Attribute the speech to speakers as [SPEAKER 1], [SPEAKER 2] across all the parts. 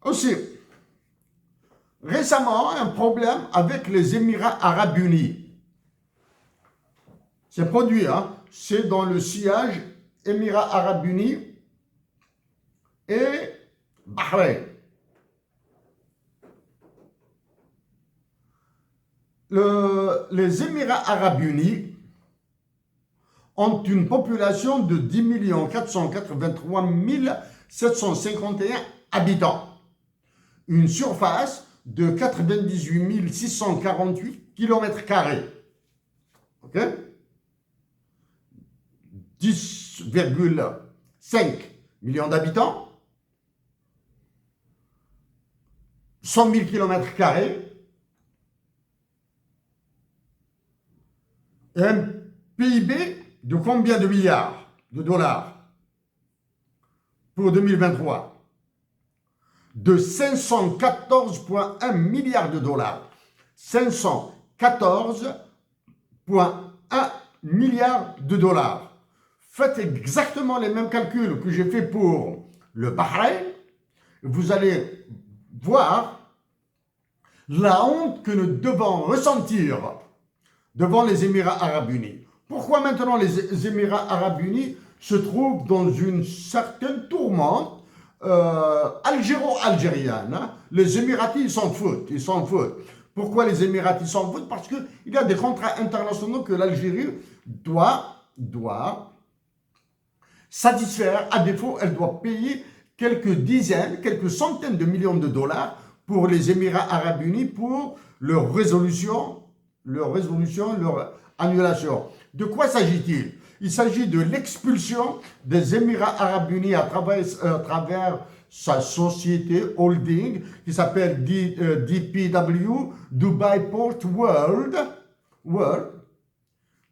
[SPEAKER 1] Aussi, récemment, un problème avec les Émirats Arabes Unis. C'est produit, hein? C'est dans le sillage Émirats Arabes Unis et Bahreïn. Les Émirats Arabes Unis ont une population de 10 483 751 habitants, une surface de 98 648 km². Ok? 10,5 millions d'habitants, 100 000 km², et un PIB de combien de milliards de dollars pour 2023? De 514,1 milliards de dollars. 514,1 milliards de dollars. Faites exactement les mêmes calculs que j'ai fait pour le Bahreïn. Vous allez voir la honte que nous devons ressentir devant les Émirats Arabes Unis. Pourquoi maintenant les Émirats Arabes Unis se trouvent dans une certaine tourmente algéro-algérienne, hein? Les Émiratis, ils s'en foutent, Pourquoi les Émiratis s'en foutent? Parce qu'il y a des contrats internationaux que l'Algérie doit satisfaire. À défaut, elle doit payer quelques dizaines, quelques centaines de millions de dollars pour les Émirats Arabes Unis pour leur résolution, leur annulation. De quoi s'agit-il? Il s'agit de l'expulsion des Émirats Arabes Unis à travers sa société holding qui s'appelle DPW, Dubai Port World,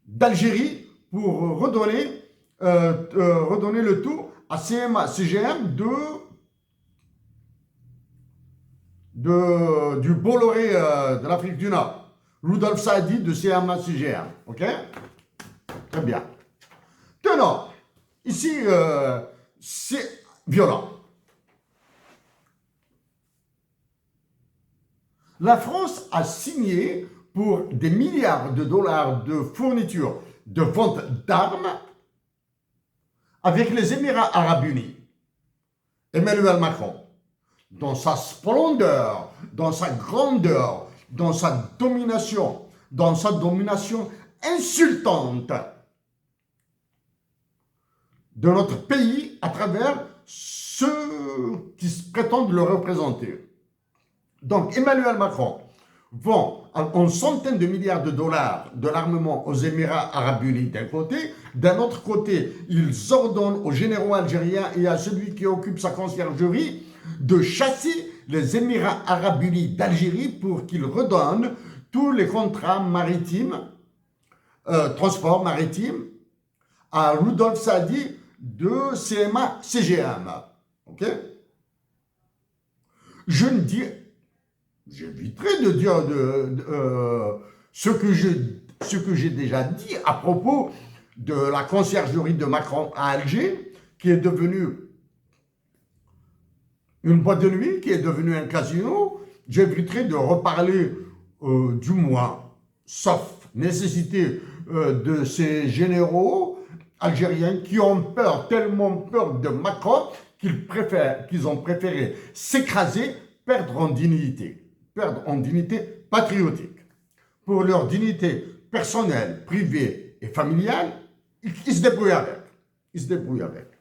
[SPEAKER 1] d'Algérie pour redonner le tout à CMA-CGM du Bolloré de l'Afrique du Nord, Rudolf Saadi de CMA-CGM. Ok? Très bien. Tenons, ici, c'est violent. La France a signé pour des milliards de dollars de fourniture, de vente d'armes avec les Émirats Arabes Unis. Emmanuel Macron, dans sa splendeur, dans sa grandeur, dans sa domination insultante de notre pays à travers ceux qui prétendent le représenter. Donc Emmanuel Macron vend en centaines de milliards de dollars de l'armement aux Émirats Arabes Unis d'un côté, d'un autre côté, ils ordonnent aux généraux algériens et à celui qui occupe sa conciergerie de chasser les Émirats Arabes Unis d'Algérie pour qu'ils redonnent tous les contrats maritimes, transport maritime, à Rudolf Saadi de CMA-CGM. Ok? J'éviterai de dire ce que j'ai déjà dit à propos de la conciergerie de Macron à Alger, qui est devenue une boîte de nuit, qui est devenue un casino. J'éviterai de reparler, du moins, sauf nécessité, de ces généraux algériens qui ont peur, tellement peur de Macron, qu'ils ont préféré s'écraser, perdre en dignité patriotique. Pour leur dignité personnelle, privée et familiale, ils se débrouillent avec.